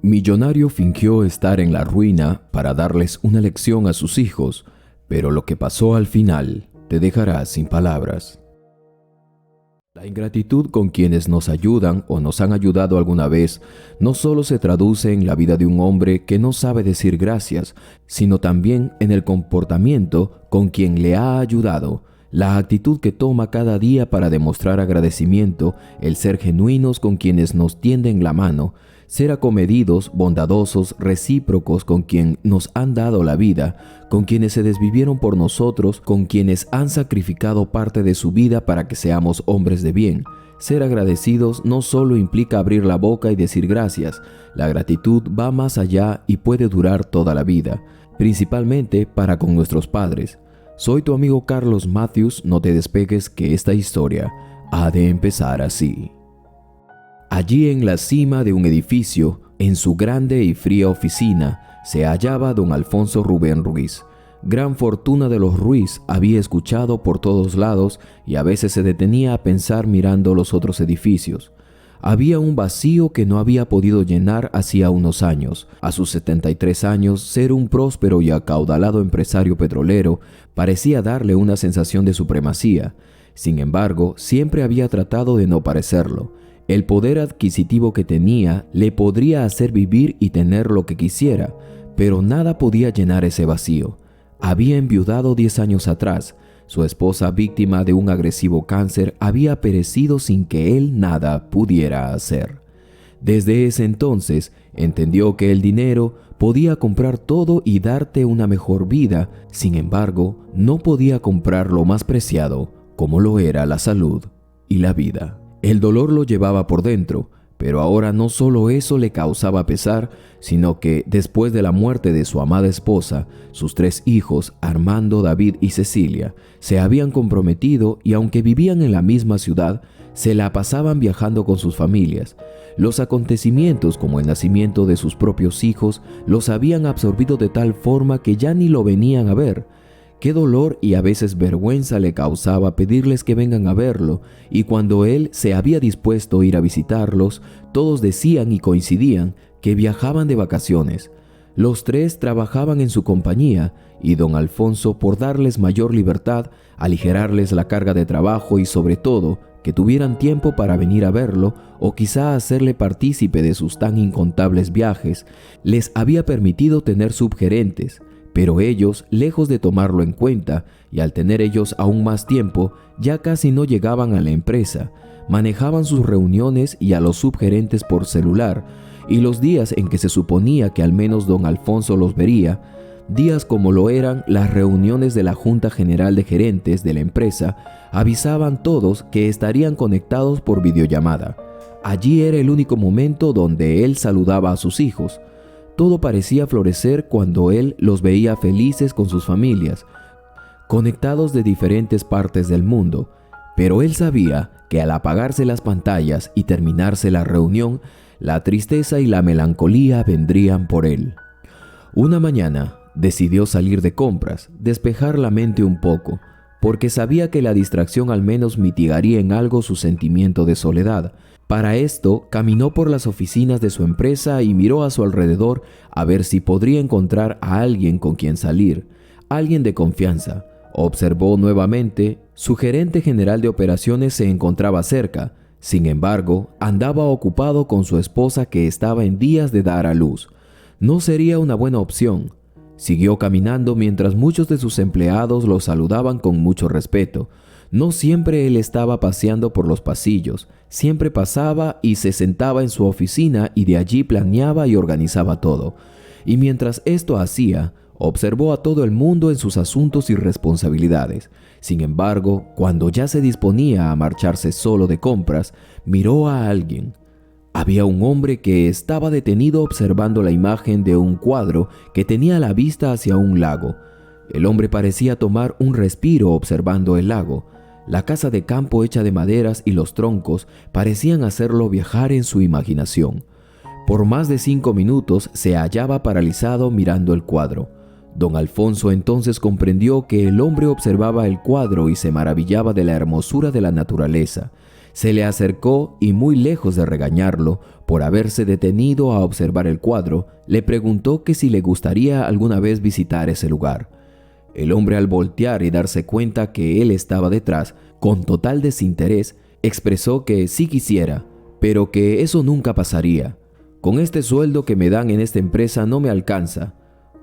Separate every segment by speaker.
Speaker 1: Millonario fingió estar en la ruina para darles una lección a sus hijos, pero lo que pasó al final te dejará sin palabras. La ingratitud con quienes nos ayudan o nos han ayudado alguna vez no solo se traduce en la vida de un hombre que no sabe decir gracias, sino también en el comportamiento con quien le ha ayudado, la actitud que toma cada día para demostrar agradecimiento, el ser genuinos con quienes nos tienden la mano, ser acomedidos, bondadosos, recíprocos con quien nos han dado la vida, con quienes se desvivieron por nosotros, con quienes han sacrificado parte de su vida para que seamos hombres de bien. Ser agradecidos no solo implica abrir la boca y decir gracias, la gratitud va más allá y puede durar toda la vida, principalmente para con nuestros padres. Soy tu amigo Carlos Matthews, no te despegues que esta historia ha de empezar así. Allí en la cima de un edificio, en su grande y fría oficina, se hallaba don Alfonso Rubén Ruiz. Gran fortuna de los Ruiz había escuchado por todos lados y a veces se detenía a pensar mirando los otros edificios. Había un vacío que no había podido llenar hacía unos años. A sus 73 años, ser un próspero y acaudalado empresario petrolero parecía darle una sensación de supremacía. Sin embargo, siempre había tratado de no parecerlo. El poder adquisitivo que tenía le podría hacer vivir y tener lo que quisiera, pero nada podía llenar ese vacío. Había enviudado 10 años atrás. Su esposa, víctima de un agresivo cáncer, había perecido sin que él nada pudiera hacer. Desde ese entonces, entendió que el dinero podía comprar todo y darte una mejor vida. Sin embargo, no podía comprar lo más preciado, como lo era la salud y la vida. El dolor lo llevaba por dentro, pero ahora no solo eso le causaba pesar, sino que después de la muerte de su amada esposa, sus 3 hijos, Armando, David y Cecilia, se habían comprometido y aunque vivían en la misma ciudad, se la pasaban viajando con sus familias. Los acontecimientos como el nacimiento de sus propios hijos los habían absorbido de tal forma que ya ni lo venían a ver. Qué dolor y a veces vergüenza le causaba pedirles que vengan a verlo, y cuando él se había dispuesto a ir a visitarlos, todos decían y coincidían que viajaban de vacaciones. Los 3 trabajaban en su compañía, y don Alfonso, por darles mayor libertad, aligerarles la carga de trabajo y sobre todo, que tuvieran tiempo para venir a verlo o quizá hacerle partícipe de sus tan incontables viajes, les había permitido tener subgerentes. Pero ellos, lejos de tomarlo en cuenta, y al tener ellos aún más tiempo, ya casi no llegaban a la empresa, manejaban sus reuniones y a los subgerentes por celular, y los días en que se suponía que al menos don Alfonso los vería, días como lo eran las reuniones de la Junta General de Gerentes de la empresa, avisaban todos que estarían conectados por videollamada. Allí era el único momento donde él saludaba a sus hijos. Todo parecía florecer cuando él los veía felices con sus familias, conectados de diferentes partes del mundo, pero él sabía que al apagarse las pantallas y terminarse la reunión, la tristeza y la melancolía vendrían por él. Una mañana decidió salir de compras, despejar la mente un poco, porque sabía que la distracción al menos mitigaría en algo su sentimiento de soledad. Para esto, caminó por las oficinas de su empresa y miró a su alrededor a ver si podría encontrar a alguien con quien salir, alguien de confianza. Observó nuevamente, su gerente general de operaciones se encontraba cerca. Sin embargo, andaba ocupado con su esposa que estaba en días de dar a luz. No sería una buena opción. Siguió caminando mientras muchos de sus empleados lo saludaban con mucho respeto. No siempre él estaba paseando por los pasillos, siempre pasaba y se sentaba en su oficina y de allí planeaba y organizaba todo. Y mientras esto hacía, observó a todo el mundo en sus asuntos y responsabilidades. Sin embargo, cuando ya se disponía a marcharse solo de compras, miró a alguien. Había un hombre que estaba detenido observando la imagen de un cuadro que tenía la vista hacia un lago. El hombre parecía tomar un respiro observando el lago. La casa de campo hecha de maderas y los troncos parecían hacerlo viajar en su imaginación. Por más de 5 minutos se hallaba paralizado mirando el cuadro. Don Alfonso entonces comprendió que el hombre observaba el cuadro y se maravillaba de la hermosura de la naturaleza. Se le acercó y, muy lejos de regañarlo por haberse detenido a observar el cuadro, le preguntó que si le gustaría alguna vez visitar ese lugar. El hombre, al voltear y darse cuenta que él estaba detrás, con total desinterés, expresó que sí quisiera, pero que eso nunca pasaría. Con este sueldo que me dan en esta empresa no me alcanza.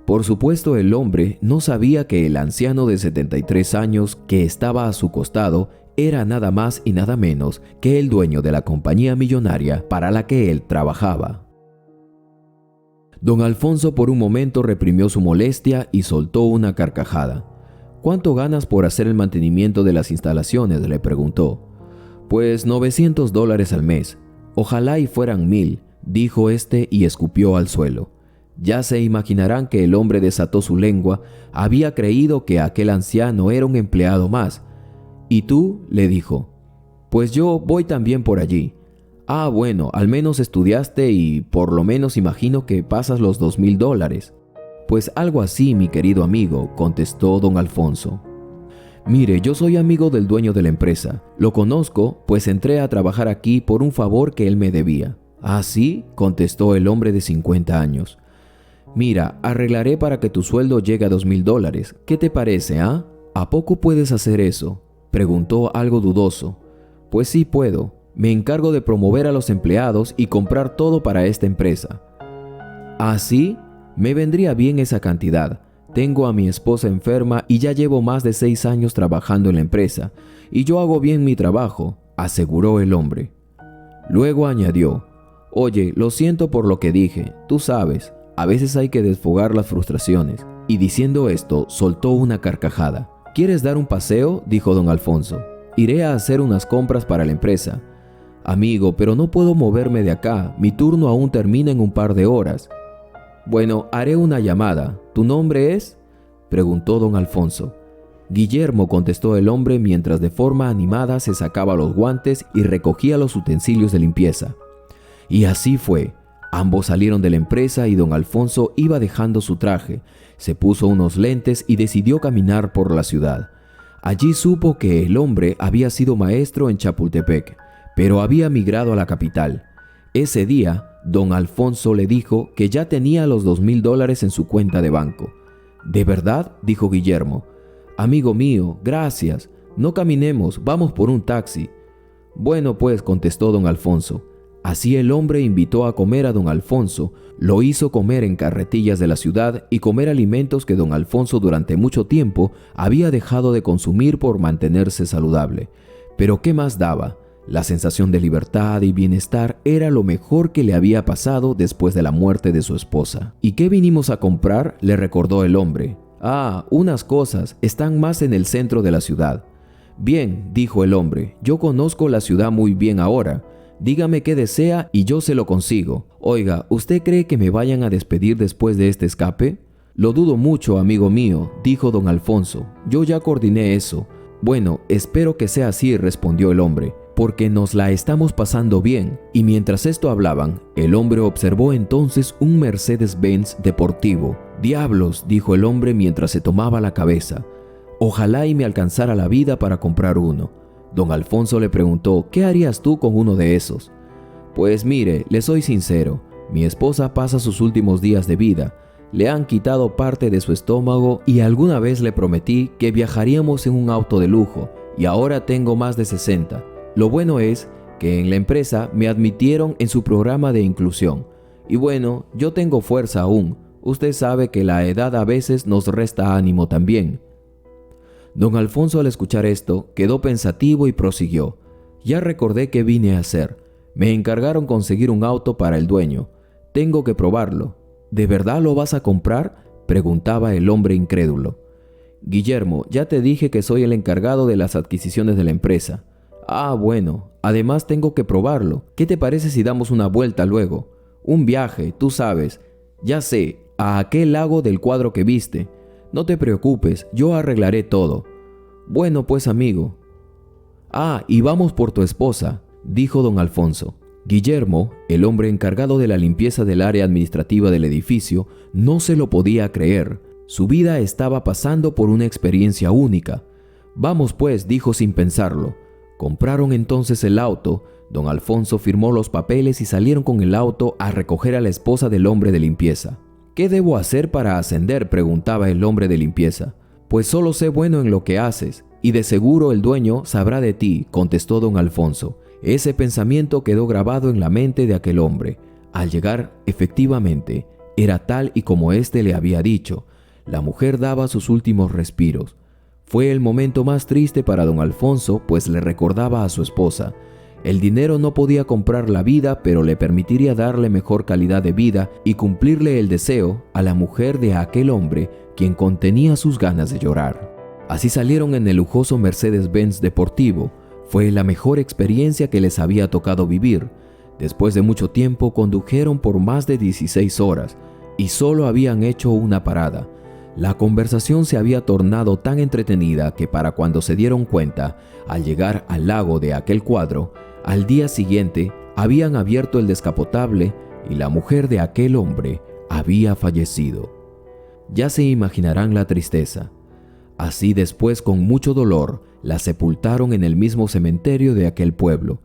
Speaker 1: Por supuesto, el hombre no sabía que el anciano de 73 años que estaba a su costado era nada más y nada menos que el dueño de la compañía millonaria para la que él trabajaba. Don Alfonso por un momento reprimió su molestia y soltó una carcajada. «¿Cuánto ganas por hacer el mantenimiento de las instalaciones?», le preguntó. «Pues $900 al mes. Ojalá y fueran 1000», dijo este y escupió al suelo. Ya se imaginarán que el hombre desató su lengua. Había creído que aquel anciano era un empleado más. «¿Y tú?», le dijo. «Pues yo voy también por allí». «Ah, bueno, al menos estudiaste y por lo menos imagino que pasas los $2000. «Pues algo así, mi querido amigo», contestó don Alfonso. «Mire, yo soy amigo del dueño de la empresa. Lo conozco, pues entré a trabajar aquí por un favor que él me debía». «¿Ah, sí?», contestó el hombre de 50 años. «Mira, arreglaré para que tu sueldo llegue a $2000. ¿Qué te parece, ah? ¿A poco puedes hacer eso?», preguntó algo dudoso. «Pues sí puedo. Me encargo de promover a los empleados y comprar todo para esta empresa». «¿Ah, sí? Me vendría bien esa cantidad. Tengo a mi esposa enferma y ya llevo más de 6 años trabajando en la empresa, y yo hago bien mi trabajo», aseguró el hombre. Luego añadió: «Oye, lo siento por lo que dije. Tú sabes, a veces hay que desfogar las frustraciones». Y diciendo esto, soltó una carcajada. «¿Quieres dar un paseo?», dijo don Alfonso. «Iré a hacer unas compras para la empresa». «Amigo, pero no puedo moverme de acá. Mi turno aún termina en un par de horas». «Bueno, haré una llamada. ¿Tu nombre es?», preguntó don Alfonso. «Guillermo», contestó el hombre mientras de forma animada se sacaba los guantes y recogía los utensilios de limpieza. Y así fue. Ambos salieron de la empresa y don Alfonso iba dejando su traje, se puso unos lentes y decidió caminar por la ciudad. Allí supo que el hombre había sido maestro en Chapultepec, pero había migrado a la capital. Ese día, don Alfonso le dijo que ya tenía los $2000 en su cuenta de banco. «¿De verdad?», dijo Guillermo. «Amigo mío, gracias. No caminemos, vamos por un taxi». «Bueno, pues», contestó don Alfonso. Así el hombre invitó a comer a don Alfonso, lo hizo comer en carretillas de la ciudad y comer alimentos que don Alfonso durante mucho tiempo había dejado de consumir por mantenerse saludable. Pero ¿qué más daba? La sensación de libertad y bienestar era lo mejor que le había pasado después de la muerte de su esposa. «¿Y qué vinimos a comprar?», le recordó el hombre. «Ah, unas cosas, están más en el centro de la ciudad». «Bien», dijo el hombre, «yo conozco la ciudad muy bien ahora. Dígame qué desea y yo se lo consigo. Oiga, ¿usted cree que me vayan a despedir después de este escape?». «Lo dudo mucho, amigo mío», dijo don Alfonso. «Yo ya coordiné eso». «Bueno, espero que sea así», respondió el hombre, «porque nos la estamos pasando bien». Y mientras esto hablaban, el hombre observó entonces un Mercedes-Benz deportivo. «Diablos», dijo el hombre mientras se tomaba la cabeza. «Ojalá y me alcanzara la vida para comprar uno». Don Alfonso le preguntó: «¿Qué harías tú con uno de esos?». «Pues mire, le soy sincero, mi esposa pasa sus últimos días de vida. Le han quitado parte de su estómago y alguna vez le prometí que viajaríamos en un auto de lujo y ahora tengo más de 60. Lo bueno es que en la empresa me admitieron en su programa de inclusión. Y bueno, yo tengo fuerza aún. Usted sabe que la edad a veces nos resta ánimo también». Don Alfonso, al escuchar esto, quedó pensativo y prosiguió: «Ya recordé qué vine a hacer. Me encargaron conseguir un auto para el dueño. Tengo que probarlo». «¿De verdad lo vas a comprar?», preguntaba el hombre incrédulo. «Guillermo, ya te dije que soy el encargado de las adquisiciones de la empresa». «Ah, bueno, además tengo que probarlo. ¿Qué te parece si damos una vuelta luego? Un viaje, tú sabes. Ya sé, a aquel lago del cuadro que viste. No te preocupes, yo arreglaré todo». «Bueno, pues, amigo». «Ah, y vamos por tu esposa», dijo don Alfonso. Guillermo, el hombre encargado de la limpieza del área administrativa del edificio, no se lo podía creer. Su vida estaba pasando por una experiencia única. «Vamos pues», dijo sin pensarlo. Compraron entonces el auto. Don Alfonso firmó los papeles y salieron con el auto a recoger a la esposa del hombre de limpieza. «¿Qué debo hacer para ascender?», preguntaba el hombre de limpieza. «Pues solo sé bueno en lo que haces, y de seguro el dueño sabrá de ti», contestó don Alfonso. Ese pensamiento quedó grabado en la mente de aquel hombre. Al llegar, efectivamente, era tal y como éste le había dicho. La mujer daba sus últimos respiros. Fue el momento más triste para don Alfonso, pues le recordaba a su esposa. El dinero no podía comprar la vida, pero le permitiría darle mejor calidad de vida y cumplirle el deseo a la mujer de aquel hombre, quien contenía sus ganas de llorar. Así salieron en el lujoso Mercedes-Benz deportivo. Fue la mejor experiencia que les había tocado vivir. Después de mucho tiempo condujeron por más de 16 horas y solo habían hecho una parada. La conversación se había tornado tan entretenida que para cuando se dieron cuenta, al llegar al lago de aquel cuadro, al día siguiente habían abierto el descapotable y la mujer de aquel hombre había fallecido. Ya se imaginarán la tristeza. Así después, con mucho dolor, la sepultaron en el mismo cementerio de aquel pueblo.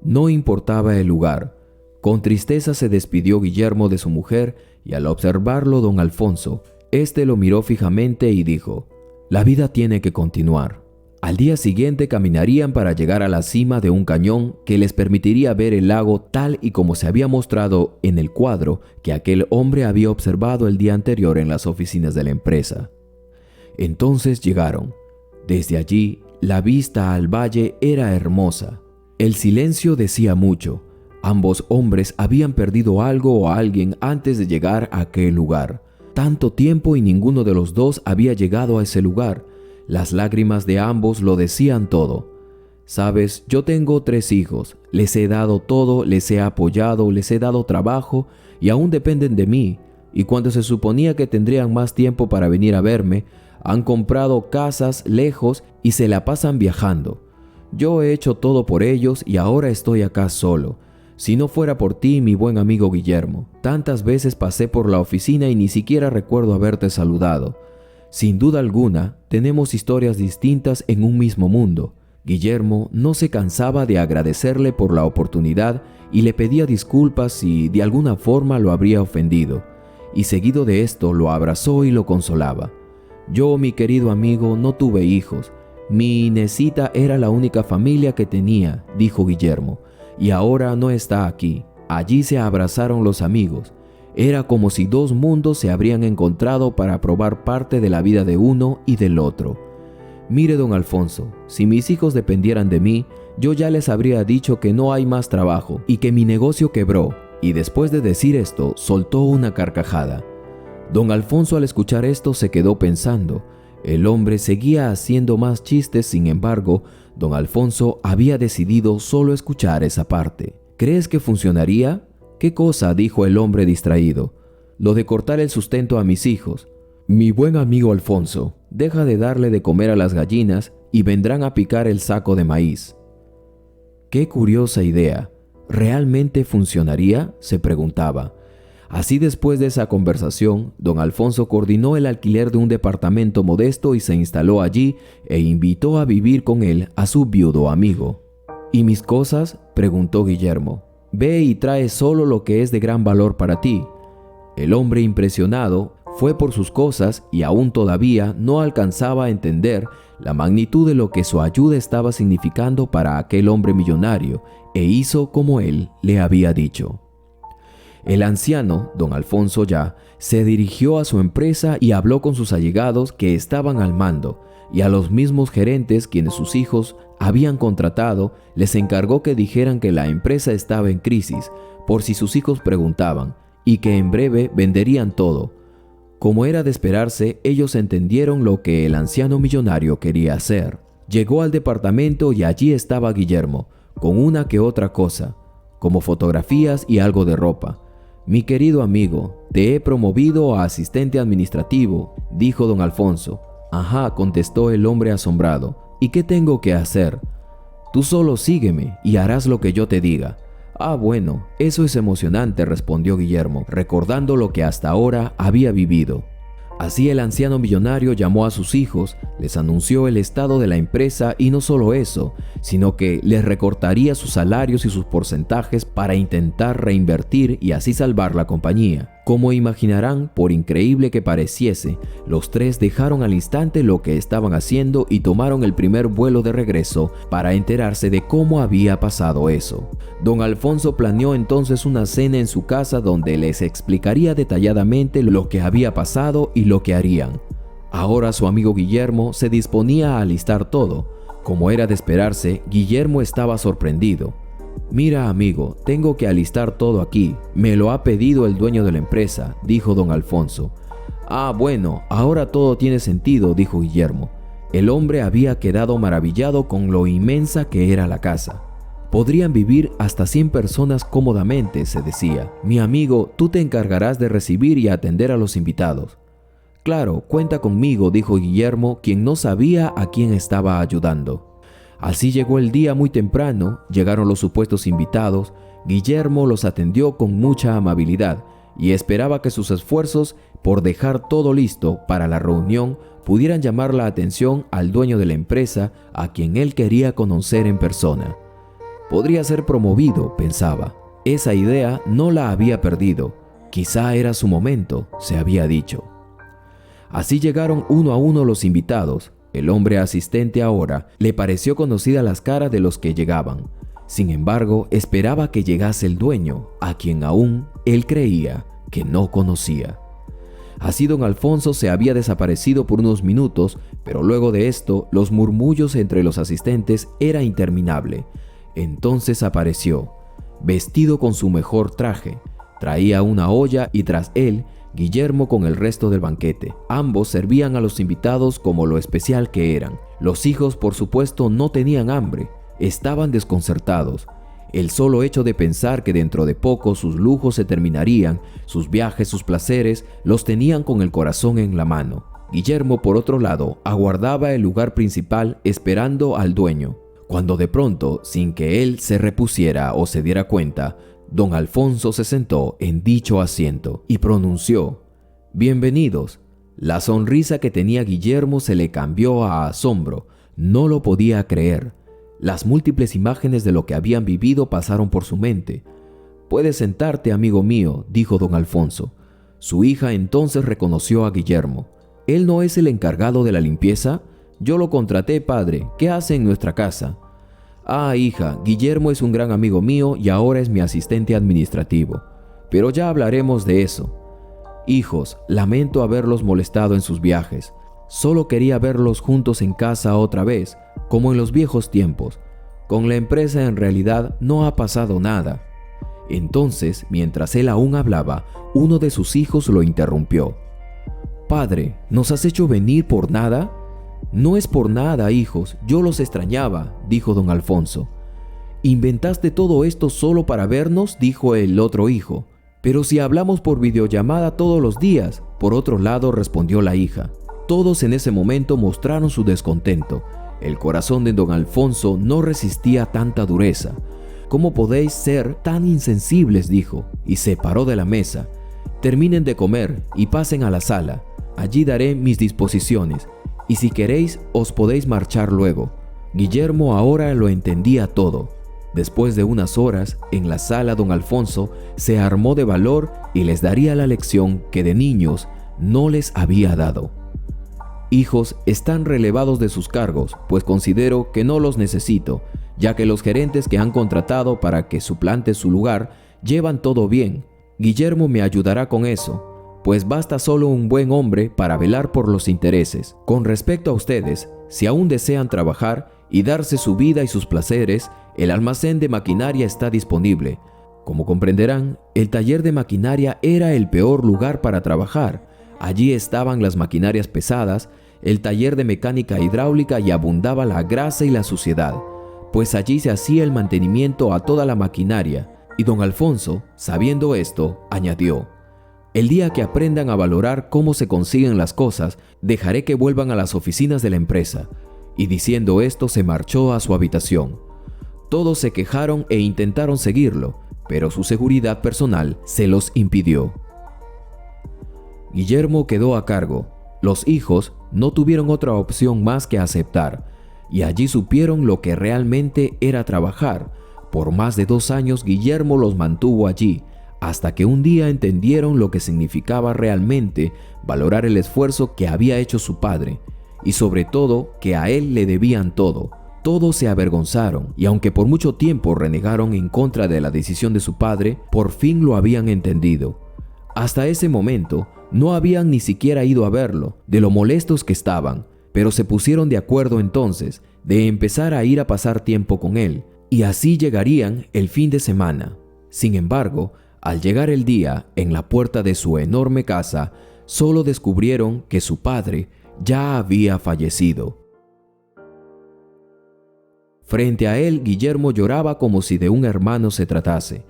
Speaker 1: No importaba el lugar. Con tristeza se despidió Guillermo de su mujer y al observarlo don Alfonso, éste lo miró fijamente y dijo: «La vida tiene que continuar». Al día siguiente caminarían para llegar a la cima de un cañón que les permitiría ver el lago tal y como se había mostrado en el cuadro que aquel hombre había observado el día anterior en las oficinas de la empresa. Entonces llegaron. Desde allí, la vista al valle era hermosa. El silencio decía mucho. Ambos hombres habían perdido algo o a alguien antes de llegar a aquel lugar. Tanto tiempo y ninguno de los dos había llegado a ese lugar. Las lágrimas de ambos lo decían todo. «Sabes, yo tengo 3 hijos. Les he dado todo, les he apoyado, les he dado trabajo y aún dependen de mí. Y cuando se suponía que tendrían más tiempo para venir a verme, han comprado casas lejos y se la pasan viajando. Yo he hecho todo por ellos y ahora estoy acá solo. Si no fuera por ti, mi buen amigo Guillermo, tantas veces pasé por la oficina y ni siquiera recuerdo haberte saludado. Sin duda alguna, tenemos historias distintas en un mismo mundo». Guillermo no se cansaba de agradecerle por la oportunidad y le pedía disculpas si de alguna forma lo habría ofendido. Y seguido de esto lo abrazó y lo consolaba. «Yo, mi querido amigo, no tuve hijos. Mi Inesita era la única familia que tenía», dijo Guillermo, «y ahora no está aquí». Allí se abrazaron los amigos. Era como si 2 mundos se habrían encontrado para probar parte de la vida de uno y del otro. «Mire, don Alfonso, si mis hijos dependieran de mí, yo ya les habría dicho que no hay más trabajo y que mi negocio quebró». Y después de decir esto, soltó una carcajada. Don Alfonso, al escuchar esto, se quedó pensando. El hombre seguía haciendo más chistes, sin embargo, don Alfonso había decidido solo escuchar esa parte. «¿Crees que funcionaría?». «¿Qué cosa?», dijo el hombre distraído. «Lo de cortar el sustento a mis hijos». «Mi buen amigo Alfonso, deja de darle de comer a las gallinas y vendrán a picar el saco de maíz». «Qué curiosa idea. ¿Realmente funcionaría?», se preguntaba. Así, después de esa conversación, don Alfonso coordinó el alquiler de un departamento modesto y se instaló allí e invitó a vivir con él a su viudo amigo. «¿Y mis cosas?», preguntó Guillermo. «Ve y trae solo lo que es de gran valor para ti». El hombre, impresionado, fue por sus cosas y aún todavía no alcanzaba a entender la magnitud de lo que su ayuda estaba significando para aquel hombre millonario, e hizo como él le había dicho. El anciano, don Alfonso ya, se dirigió a su empresa y habló con sus allegados que estaban al mando, y a los mismos gerentes quienes sus hijos habían contratado, les encargó que dijeran que la empresa estaba en crisis, por si sus hijos preguntaban, y que en breve venderían todo. Como era de esperarse, ellos entendieron lo que el anciano millonario quería hacer. Llegó al departamento y allí estaba Guillermo, con una que otra cosa, como fotografías y algo de ropa. «Mi querido amigo, te he promovido a asistente administrativo», dijo don Alfonso. «Ajá», contestó el hombre asombrado. «¿Y qué tengo que hacer?». «Tú solo sígueme y harás lo que yo te diga». «Ah, bueno, eso es emocionante», respondió Guillermo, recordando lo que hasta ahora había vivido. Así el anciano millonario llamó a sus hijos, les anunció el estado de la empresa y no solo eso, sino que les recortaría sus salarios y sus porcentajes para intentar reinvertir y así salvar la compañía. Como imaginarán, por increíble que pareciese, los tres dejaron al instante lo que estaban haciendo y tomaron el primer vuelo de regreso para enterarse de cómo había pasado eso. Don Alfonso planeó entonces una cena en su casa donde les explicaría detalladamente lo que había pasado y lo que harían. Ahora su amigo Guillermo se disponía a alistar todo. Como era de esperarse, Guillermo estaba sorprendido. «Mira, amigo, tengo que alistar todo aquí. Me lo ha pedido el dueño de la empresa», dijo don Alfonso. «Ah, bueno, ahora todo tiene sentido», dijo Guillermo. El hombre había quedado maravillado con lo inmensa que era la casa. Podrían vivir hasta 100 personas cómodamente, se decía. «Mi amigo, tú te encargarás de recibir y atender a los invitados». «Claro, cuenta conmigo», dijo Guillermo, quien no sabía a quién estaba ayudando. Así llegó el día muy temprano, llegaron los supuestos invitados, Guillermo los atendió con mucha amabilidad y esperaba que sus esfuerzos por dejar todo listo para la reunión pudieran llamar la atención al dueño de la empresa, a quien él quería conocer en persona. Podría ser promovido, pensaba. Esa idea no la había perdido. Quizá era su momento, se había dicho. Así llegaron uno a uno los invitados. El hombre asistente ahora le pareció conocida las caras de los que llegaban. Sin embargo, esperaba que llegase el dueño, a quien aún él creía que no conocía. Así don Alfonso se había desaparecido por unos minutos, pero luego de esto, los murmullos entre los asistentes era interminable. Entonces apareció, vestido con su mejor traje. Traía una olla y tras él, Guillermo con el resto del banquete. Ambos servían a los invitados como lo especial que eran. Los hijos, por supuesto, no tenían hambre. Estaban desconcertados. El solo hecho de pensar que dentro de poco sus lujos se terminarían, sus viajes, sus placeres, los tenían con el corazón en la mano. Guillermo, por otro lado, aguardaba el lugar principal esperando al dueño. Cuando de pronto, sin que él se repusiera o se diera cuenta, don Alfonso se sentó en dicho asiento y pronunció: «Bienvenidos». La sonrisa que tenía Guillermo se le cambió a asombro. No lo podía creer. Las múltiples imágenes de lo que habían vivido pasaron por su mente. «Puedes sentarte, amigo mío», dijo don Alfonso. Su hija entonces reconoció a Guillermo. «¿Él no es el encargado de la limpieza? Yo lo contraté, padre. ¿Qué hace en nuestra casa?» «Ah, hija, Guillermo es un gran amigo mío y ahora es mi asistente administrativo. Pero ya hablaremos de eso. Hijos, lamento haberlos molestado en sus viajes. Solo quería verlos juntos en casa otra vez, como en los viejos tiempos. Con la empresa en realidad no ha pasado nada». Entonces, mientras él aún hablaba, uno de sus hijos lo interrumpió. «Padre, ¿nos has hecho venir por nada?» «No es por nada, hijos, yo los extrañaba», dijo don Alfonso. «¿Inventaste todo esto solo para vernos?», dijo el otro hijo. «Pero si hablamos por videollamada todos los días», por otro lado respondió la hija. Todos en ese momento mostraron su descontento. El corazón de don Alfonso no resistía tanta dureza. «¿Cómo podéis ser tan insensibles?», dijo, y se paró de la mesa. «Terminen de comer y pasen a la sala. Allí daré mis disposiciones. Y si queréis, os podéis marchar luego». Guillermo ahora lo entendía todo. Después de unas horas, en la sala don Alfonso se armó de valor y les daría la lección que de niños no les había dado. «Hijos, están relevados de sus cargos, pues considero que no los necesito, ya que los gerentes que han contratado para que suplante su lugar llevan todo bien. Guillermo me ayudará con eso, pues basta solo un buen hombre para velar por los intereses. Con respecto a ustedes, si aún desean trabajar y darse su vida y sus placeres, el almacén de maquinaria está disponible. Como comprenderán, el taller de maquinaria era el peor lugar para trabajar. Allí estaban las maquinarias pesadas, el taller de mecánica hidráulica y abundaba la grasa y la suciedad, pues allí se hacía el mantenimiento a toda la maquinaria. Y don Alfonso, sabiendo esto, añadió: «El día que aprendan a valorar cómo se consiguen las cosas, dejaré que vuelvan a las oficinas de la empresa». Y diciendo esto se marchó a su habitación. Todos se quejaron e intentaron seguirlo, pero su seguridad personal se los impidió. Guillermo quedó a cargo. Los hijos no tuvieron otra opción más que aceptar, y allí supieron lo que realmente era trabajar. Por más de 2 años Guillermo los mantuvo allí, hasta que un día entendieron lo que significaba realmente valorar el esfuerzo que había hecho su padre, y sobre todo que a él le debían todo. Todos se avergonzaron, y aunque por mucho tiempo renegaron en contra de la decisión de su padre, por fin lo habían entendido. Hasta ese momento no habían ni siquiera ido a verlo, de lo molestos que estaban, pero se pusieron de acuerdo entonces de empezar a ir a pasar tiempo con él, y así llegarían el fin de semana. Sin embargo, al llegar el día, en la puerta de su enorme casa, solo descubrieron que su padre ya había fallecido. Frente a él, Guillermo lloraba como si de un hermano se tratase.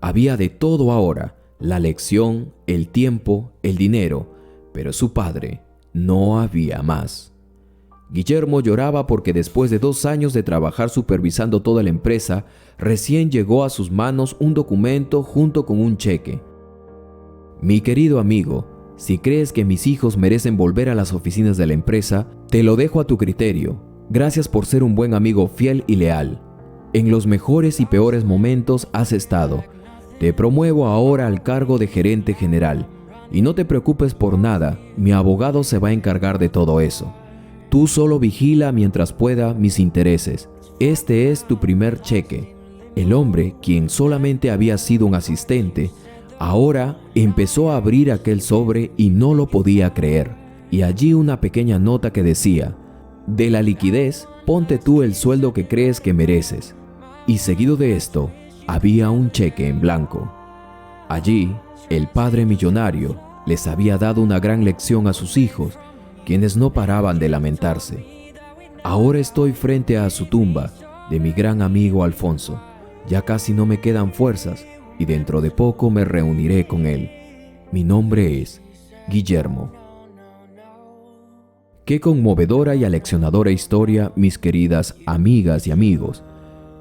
Speaker 1: Había de todo ahora: la lección, el tiempo, el dinero, pero su padre no había más. Guillermo lloraba porque después de 2 años de trabajar supervisando toda la empresa, recién llegó a sus manos un documento junto con un cheque. Mi querido amigo, si crees que mis hijos merecen volver a las oficinas de la empresa, te lo dejo a tu criterio. Gracias por ser un buen amigo fiel y leal. En los mejores y peores momentos has estado. Te promuevo ahora al cargo de gerente general. Y no te preocupes por nada, mi abogado se va a encargar de todo eso. Tú solo vigila mientras pueda mis intereses. Este es tu primer cheque. El hombre, quien solamente había sido un asistente, ahora empezó a abrir aquel sobre y no lo podía creer. Y allí una pequeña nota que decía: de la liquidez, ponte tú el sueldo que crees que mereces. Y seguido de esto, había un cheque en blanco. Allí, el padre millonario les había dado una gran lección a sus hijos, quienes no paraban de lamentarse. Ahora estoy frente a su tumba de mi gran amigo Alfonso. Ya casi no me quedan fuerzas y dentro de poco me reuniré con él. Mi nombre es Guillermo. Qué conmovedora y aleccionadora historia, mis queridas amigas y amigos.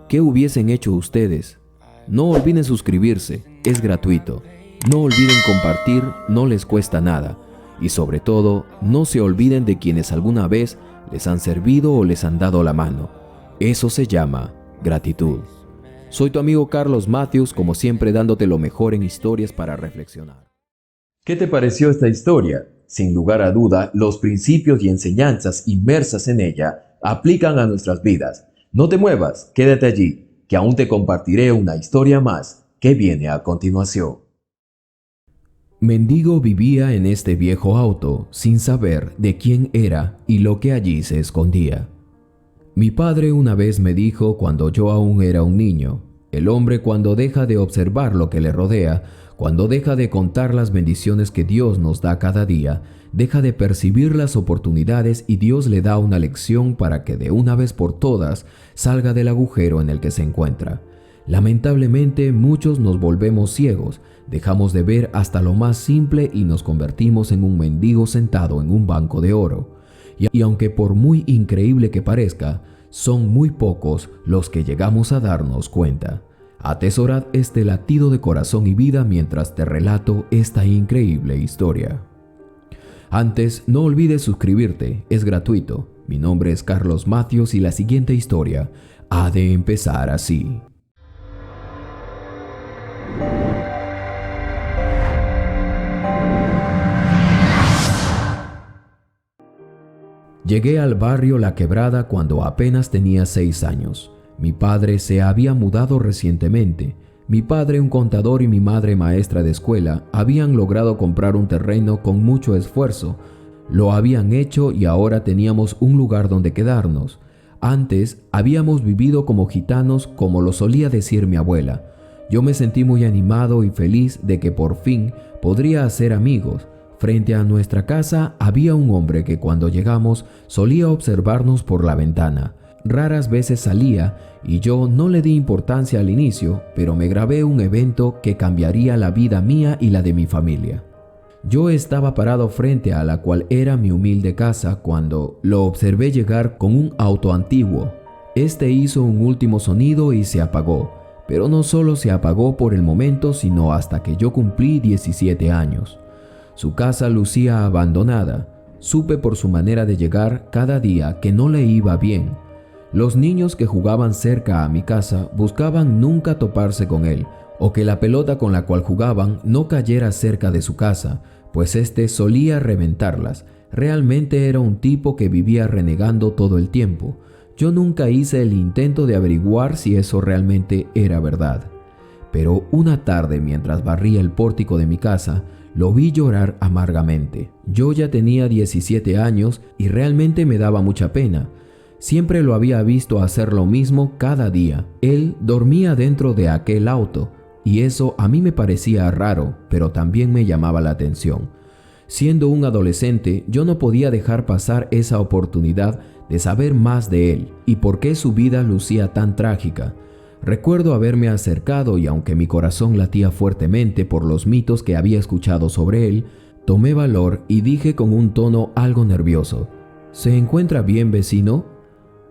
Speaker 1: ¿Qué hubiesen hecho ustedes? No olviden suscribirse, es gratuito. No olviden compartir, no les cuesta nada. Y sobre todo, no se olviden de quienes alguna vez les han servido o les han dado la mano. Eso se llama gratitud. Soy tu amigo Carlos Matthews, como siempre dándote lo mejor en historias para reflexionar. ¿Qué te pareció esta historia? Sin lugar a duda, los principios y enseñanzas inmersas en ella aplican a nuestras vidas. No te muevas, quédate allí, que aún te compartiré una historia más que viene a continuación. Mendigo vivía en este viejo auto sin saber de quién era y lo que allí se escondía. Mi padre una vez me dijo cuando yo aún era un niño: el hombre, cuando deja de observar lo que le rodea, cuando deja de contar las bendiciones que Dios nos da cada día, deja de percibir las oportunidades y Dios le da una lección para que de una vez por todas salga del agujero en el que se encuentra. Lamentablemente, muchos nos volvemos ciegos, dejamos de ver hasta lo más simple y nos convertimos en un mendigo sentado en un banco de oro. Y aunque por muy increíble que parezca, son muy pocos los que llegamos a darnos cuenta. Atesorad este latido de corazón y vida mientras te relato esta increíble historia. Antes, no olvides suscribirte, es gratuito. Mi nombre es Carlos Matthews y la siguiente historia ha de empezar así. Llegué al barrio La Quebrada cuando apenas tenía 6 años. Mi padre se había mudado recientemente. Mi padre, un contador, y mi madre, maestra de escuela, habían logrado comprar un terreno con mucho esfuerzo. Lo habían hecho y ahora teníamos un lugar donde quedarnos. Antes habíamos vivido como gitanos, como lo solía decir mi abuela. Yo me sentí muy animado y feliz de que por fin podría hacer amigos. Frente a nuestra casa había un hombre que cuando llegamos solía observarnos por la ventana. Raras veces salía y yo no le di importancia al inicio, pero me grabé un evento que cambiaría la vida mía y la de mi familia. Yo estaba parado frente a la cual era mi humilde casa cuando lo observé llegar con un auto antiguo. Este hizo un último sonido y se apagó, pero no solo se apagó por el momento, sino hasta que yo cumplí 17 años. Su casa lucía abandonada. Supe por su manera de llegar cada día que no le iba bien. Los niños que jugaban cerca a mi casa buscaban nunca toparse con él, o que la pelota con la cual jugaban no cayera cerca de su casa, pues éste solía reventarlas. Realmente era un tipo que vivía renegando todo el tiempo. Yo nunca hice el intento de averiguar si eso realmente era verdad. Pero una tarde, mientras barría el pórtico de mi casa, lo vi llorar amargamente. Yo ya tenía 17 años y realmente me daba mucha pena. Siempre lo había visto hacer lo mismo cada día. Él dormía dentro de aquel auto, y eso a mí me parecía raro, pero también me llamaba la atención. Siendo un adolescente, yo no podía dejar pasar esa oportunidad de saber más de él y por qué su vida lucía tan trágica. Recuerdo haberme acercado y aunque mi corazón latía fuertemente por los mitos que había escuchado sobre él, tomé valor y dije con un tono algo nervioso: ¿Se encuentra bien, vecino?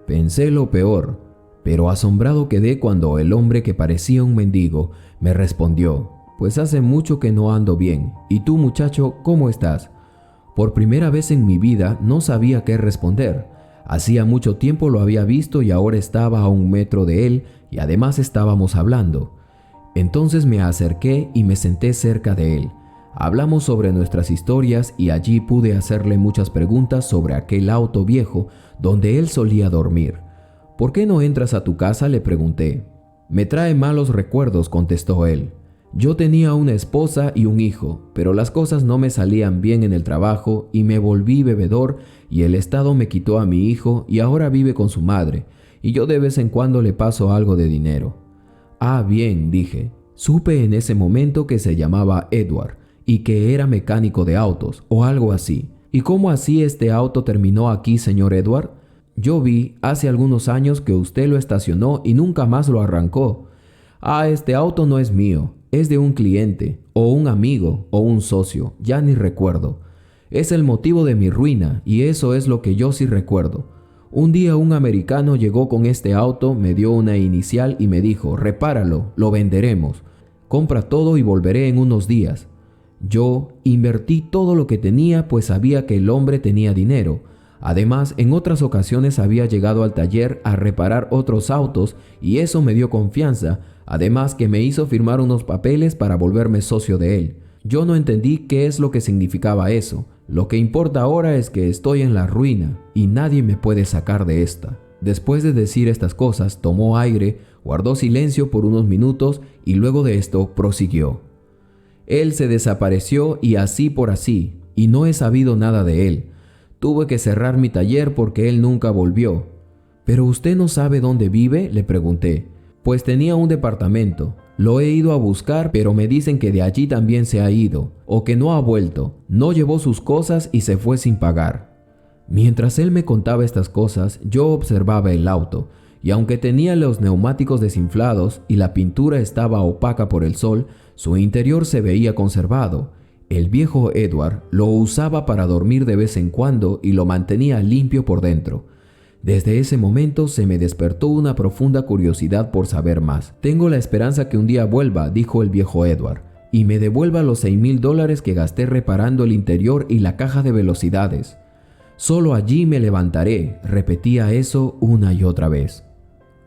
Speaker 1: Pensé lo peor, pero asombrado quedé cuando el hombre, que parecía un mendigo, me respondió: Pues hace mucho que no ando bien. ¿Y tú, muchacho, cómo estás? Por primera vez en mi vida no sabía qué responder. Hacía mucho tiempo lo había visto y ahora estaba a 1 metro de él y además estábamos hablando. Entonces me acerqué y me senté cerca de él. Hablamos sobre nuestras historias y allí pude hacerle muchas preguntas sobre aquel auto viejo donde él solía dormir. ¿Por qué no entras a tu casa?, le pregunté. Me trae malos recuerdos, contestó él. Yo tenía una esposa y un hijo, pero las cosas no me salían bien en el trabajo y me volví bebedor y el Estado me quitó a mi hijo y ahora vive con su madre y yo de vez en cuando le paso algo de dinero. Ah, bien, dije. Supe en ese momento que se llamaba Edward y que era mecánico de autos o algo así. ¿Y cómo así este auto terminó aquí, señor Edward? Yo vi hace algunos años que usted lo estacionó y nunca más lo arrancó. Ah, este auto no es mío. Es de un cliente, o un amigo, o un socio, ya ni recuerdo. Es el motivo de mi ruina, y eso es lo que yo sí recuerdo. Un día un americano llegó con este auto, me dio una inicial y me dijo: repáralo, lo venderemos. Compra todo y volveré en unos días. Yo invertí todo lo que tenía, pues sabía que el hombre tenía dinero. Además, en otras ocasiones había llegado al taller a reparar otros autos y eso me dio confianza. Además que me hizo firmar unos papeles para volverme socio de él. Yo no entendí qué es lo que significaba eso. Lo que importa ahora es que estoy en la ruina y nadie me puede sacar de esta. Después de decir estas cosas, tomó aire, guardó silencio por unos minutos y luego de esto prosiguió. Él se desapareció y así por así, y no he sabido nada de él. Tuve que cerrar mi taller porque él nunca volvió. ¿Pero usted no sabe dónde vive?, le pregunté. Pues tenía un departamento. Lo he ido a buscar, pero me dicen que de allí también se ha ido, o que no ha vuelto. No llevó sus cosas y se fue sin pagar. Mientras él me contaba estas cosas, yo observaba el auto, y aunque tenía los neumáticos desinflados y la pintura estaba opaca por el sol, su interior se veía conservado. El viejo Edward lo usaba para dormir de vez en cuando y lo mantenía limpio por dentro. Desde ese momento se me despertó una profunda curiosidad por saber más. Tengo la esperanza que un día vuelva, dijo el viejo Edward, y me devuelva los $6,000 que gasté reparando el interior y la caja de velocidades. Solo allí me levantaré, repetía eso una y otra vez.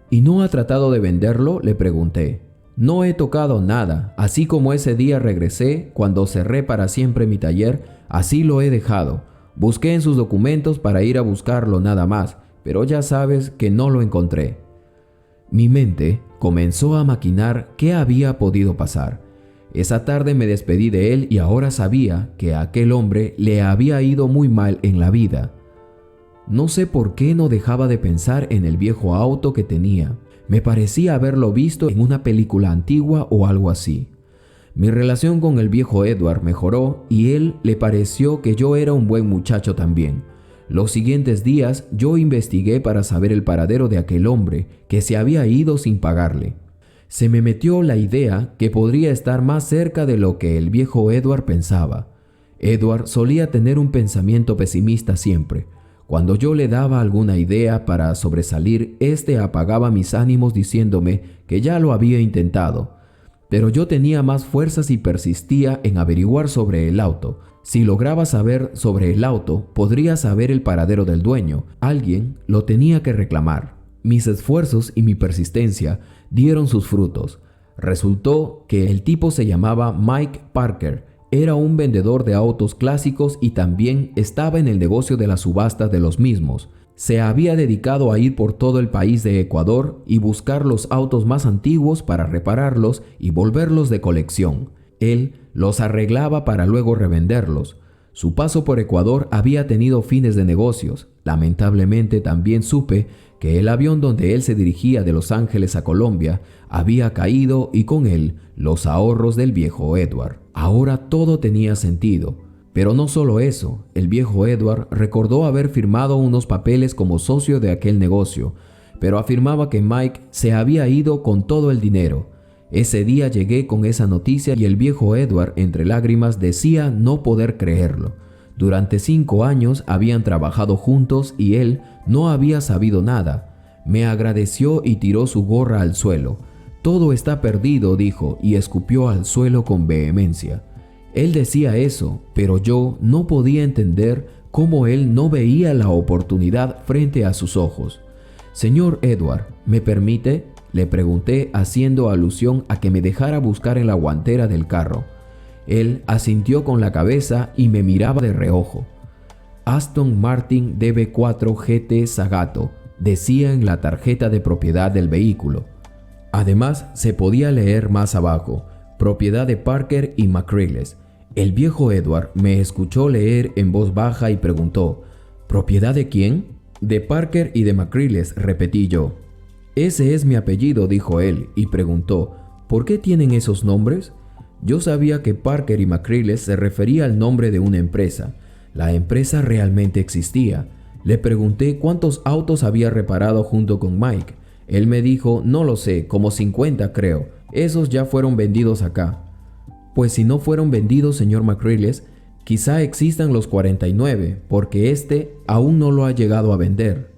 Speaker 1: ¿Y no ha tratado de venderlo?, le pregunté. No he tocado nada, así como ese día regresé, cuando cerré para siempre mi taller, así lo he dejado. Busqué en sus documentos para ir a buscarlo nada más, pero ya sabes que no lo encontré. Mi mente comenzó a maquinar qué había podido pasar. Esa tarde me despedí de él y ahora sabía que a aquel hombre le había ido muy mal en la vida. No sé por qué no dejaba de pensar en el viejo auto que tenía. Me parecía haberlo visto en una película antigua o algo así. Mi relación con el viejo Edward mejoró y él le pareció que yo era un buen muchacho también. Los siguientes días yo investigué para saber el paradero de aquel hombre que se había ido sin pagarle. Se me metió la idea que podría estar más cerca de lo que el viejo Edward pensaba. Edward solía tener un pensamiento pesimista siempre. Cuando yo le daba alguna idea para sobresalir, éste apagaba mis ánimos diciéndome que ya lo había intentado. Pero yo tenía más fuerzas y persistía en averiguar sobre el auto. Si lograba saber sobre el auto, podría saber el paradero del dueño. Alguien lo tenía que reclamar. Mis esfuerzos y mi persistencia dieron sus frutos. Resultó que el tipo se llamaba Mike Parker. Era un vendedor de autos clásicos y también estaba en el negocio de la subasta de los mismos. Se había dedicado a ir por todo el país de Ecuador y buscar los autos más antiguos para repararlos y volverlos de colección. Él los arreglaba para luego revenderlos. Su paso por Ecuador había tenido fines de negocios. Lamentablemente también supe que el avión donde él se dirigía de Los Ángeles a Colombia había caído y con él los ahorros del viejo Edward. Ahora todo tenía sentido. Pero no solo eso, el viejo Edward recordó haber firmado unos papeles como socio de aquel negocio, pero afirmaba que Mike se había ido con todo el dinero. Ese día llegué con esa noticia y el viejo Edward, entre lágrimas, decía no poder creerlo. Durante 5 años habían trabajado juntos y él no había sabido nada. Me agradeció y tiró su gorra al suelo. Todo está perdido, dijo, y escupió al suelo con vehemencia. Él decía eso, pero yo no podía entender cómo él no veía la oportunidad frente a sus ojos. Señor Edward, ¿me permite?, le pregunté haciendo alusión a que me dejara buscar en la guantera del carro. Él asintió con la cabeza y me miraba de reojo. Aston Martin DB4 GT Zagato, decía en la tarjeta de propiedad del vehículo. Además, se podía leer más abajo, propiedad de Parker y McCrilles. El viejo Edward me escuchó leer en voz baja y preguntó, ¿propiedad de quién? De Parker y de McCrilles, repetí yo. Ese es mi apellido, dijo él, y preguntó, ¿por qué tienen esos nombres? Yo sabía que Parker y McCrilles se refería al nombre de una empresa. La empresa realmente existía. Le pregunté cuántos autos había reparado junto con Mike. Él me dijo, no lo sé, como 50 creo. Esos ya fueron vendidos acá. Pues si no fueron vendidos, señor McCrilles, quizá existan los 49, porque este aún no lo ha llegado a vender.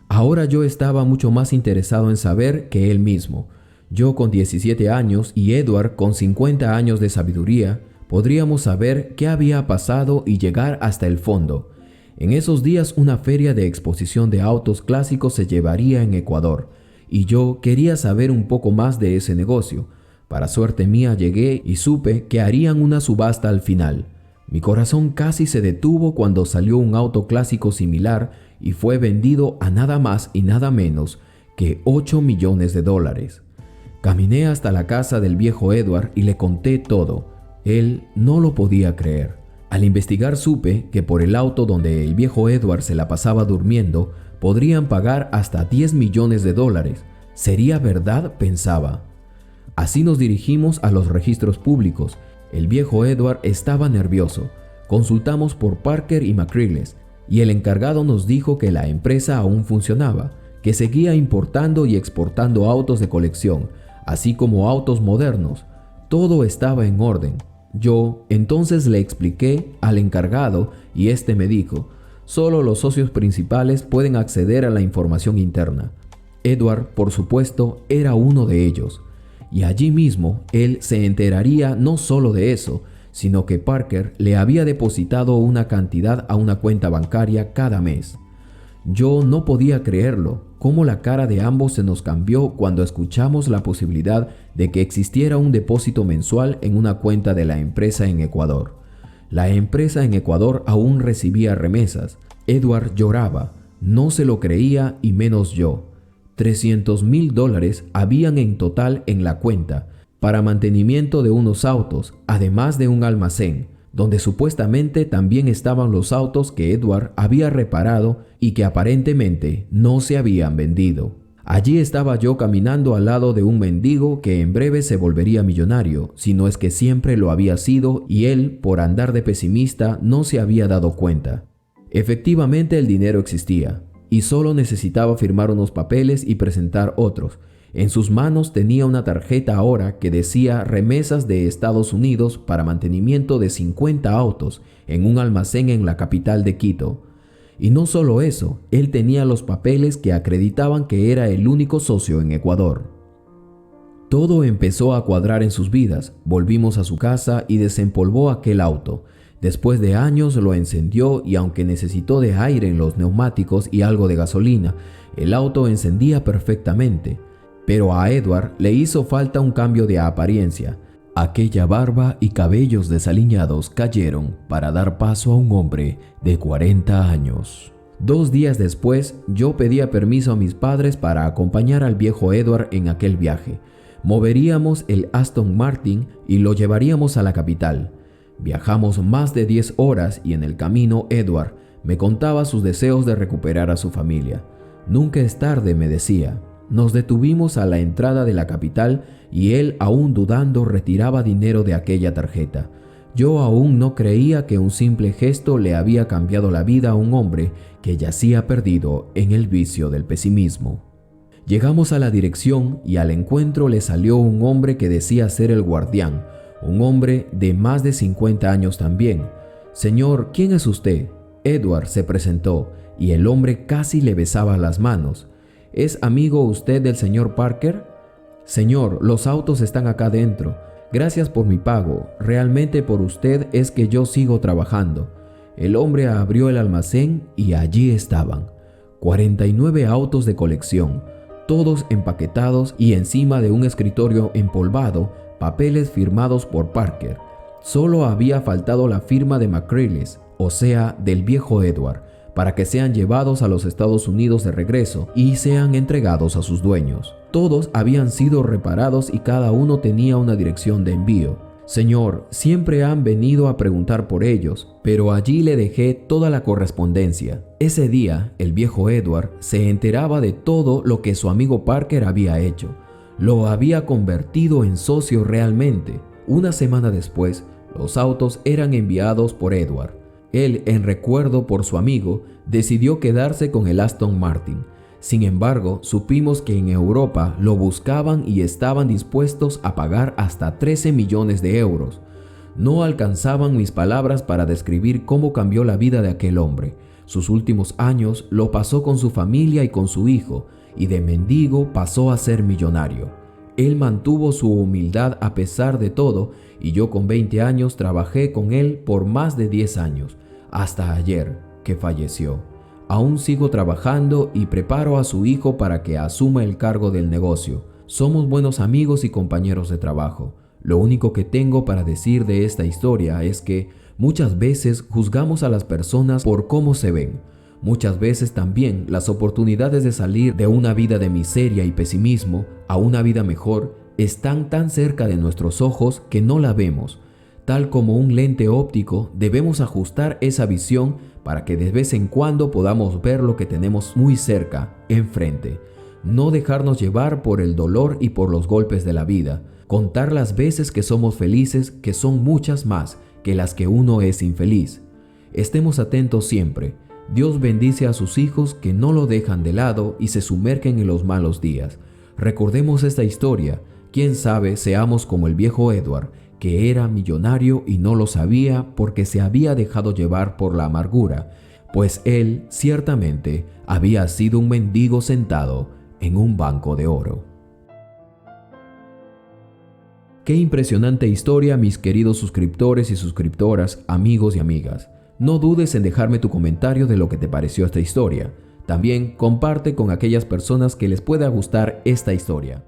Speaker 1: Ahora yo estaba mucho más interesado en saber que él mismo. Yo con 17 años y Edward con 50 años de sabiduría, podríamos saber qué había pasado y llegar hasta el fondo. En esos días una feria de exposición de autos clásicos se llevaría en Ecuador, y yo quería saber un poco más de ese negocio. Para suerte mía llegué y supe que harían una subasta al final. Mi corazón casi se detuvo cuando salió un auto clásico similar y fue vendido a nada más y nada menos que $8 millones. Caminé hasta la casa del viejo Edward y le conté todo. Él no lo podía creer. Al investigar supe que por el auto donde el viejo Edward se la pasaba durmiendo, podrían pagar hasta $10 millones. ¿Sería verdad?, pensaba. Así nos dirigimos a los registros públicos. El viejo Edward estaba nervioso. Consultamos por Parker y McCrilles y el encargado nos dijo que la empresa aún funcionaba, que seguía importando y exportando autos de colección, así como autos modernos. Todo estaba en orden. Yo entonces le expliqué al encargado y este me dijo, solo los socios principales pueden acceder a la información interna. Edward, por supuesto, era uno de ellos. Y allí mismo él se enteraría no solo de eso, sino que Parker le había depositado una cantidad a una cuenta bancaria cada mes. Yo no podía creerlo, cómo la cara de ambos se nos cambió cuando escuchamos la posibilidad de que existiera un depósito mensual en una cuenta de la empresa en Ecuador. La empresa en Ecuador aún recibía remesas. Edward lloraba, no se lo creía y menos yo. $300,000 habían en total en la cuenta para mantenimiento de unos autos, además de un almacén, donde supuestamente también estaban los autos que Edward había reparado y que aparentemente no se habían vendido. Allí estaba yo caminando al lado de un mendigo que en breve se volvería millonario, si no es que siempre lo había sido y él, por andar de pesimista, no se había dado cuenta. Efectivamente el dinero existía y solo necesitaba firmar unos papeles y presentar otros. En sus manos tenía una tarjeta ahora que decía remesas de Estados Unidos para mantenimiento de 50 autos en un almacén en la capital de Quito. Y no solo eso, él tenía los papeles que acreditaban que era el único socio en Ecuador. Todo empezó a cuadrar en sus vidas. Volvimos a su casa y desempolvó aquel auto. Después de años lo encendió y aunque necesitó de aire en los neumáticos y algo de gasolina, el auto encendía perfectamente. Pero a Edward le hizo falta un cambio de apariencia. Aquella barba y cabellos desaliñados cayeron para dar paso a un hombre de 40 años. 2 días después, yo pedía permiso a mis padres para acompañar al viejo Edward en aquel viaje. Moveríamos el Aston Martin y lo llevaríamos a la capital. Viajamos más de 10 horas y en el camino Edward me contaba sus deseos de recuperar a su familia. Nunca es tarde, me decía. Nos detuvimos a la entrada de la capital y él, aún dudando, retiraba dinero de aquella tarjeta. Yo aún no creía que un simple gesto le había cambiado la vida a un hombre que yacía perdido en el vicio del pesimismo. Llegamos a la dirección y al encuentro le salió un hombre que decía ser el guardián, un hombre de más de 50 años también. «Señor, ¿quién es usted?». Edward se presentó y el hombre casi le besaba las manos. «¿Es amigo usted del señor Parker?». «Señor, los autos están acá dentro. Gracias por mi pago. Realmente por usted es que yo sigo trabajando». El hombre abrió el almacén y allí estaban 49 autos de colección, todos empaquetados y encima de un escritorio empolvado, papeles firmados por Parker. Solo había faltado la firma de McCreelys, o sea, del viejo Edward, para que sean llevados a los Estados Unidos de regreso y sean entregados a sus dueños. Todos habían sido reparados y cada uno tenía una dirección de envío. «Señor, siempre han venido a preguntar por ellos, pero allí le dejé toda la correspondencia». Ese día, el viejo Edward se enteraba de todo lo que su amigo Parker había hecho. Lo había convertido en socio realmente. Una semana después, los autos eran enviados por Edward. Él, en recuerdo por su amigo, decidió quedarse con el Aston Martin. Sin embargo, supimos que en Europa lo buscaban y estaban dispuestos a pagar hasta 13 millones de euros. No alcanzaban mis palabras para describir cómo cambió la vida de aquel hombre. Sus últimos años lo pasó con su familia y con su hijo, y de mendigo pasó a ser millonario. Él mantuvo su humildad a pesar de todo, y yo con 20 años trabajé con él por más de 10 años, hasta ayer que falleció. Aún sigo trabajando y preparo a su hijo para que asuma el cargo del negocio. Somos buenos amigos y compañeros de trabajo. Lo único que tengo para decir de esta historia es que muchas veces juzgamos a las personas por cómo se ven. Muchas veces también las oportunidades de salir de una vida de miseria y pesimismo a una vida mejor están tan cerca de nuestros ojos que no la vemos. Tal como un lente óptico, debemos ajustar esa visión para que de vez en cuando podamos ver lo que tenemos muy cerca, enfrente. No dejarnos llevar por el dolor y por los golpes de la vida. Contar las veces que somos felices, que son muchas más que las que uno es infeliz. Estemos atentos siempre. Dios bendice a sus hijos que no lo dejan de lado y se sumergen en los malos días. Recordemos esta historia. Quién sabe seamos como el viejo Edward, que era millonario y no lo sabía porque se había dejado llevar por la amargura, pues él ciertamente había sido un mendigo sentado en un banco de oro. Qué impresionante historia, mis queridos suscriptores y suscriptoras, amigos y amigas. No dudes en dejarme tu comentario de lo que te pareció esta historia. También comparte con aquellas personas que les pueda gustar esta historia.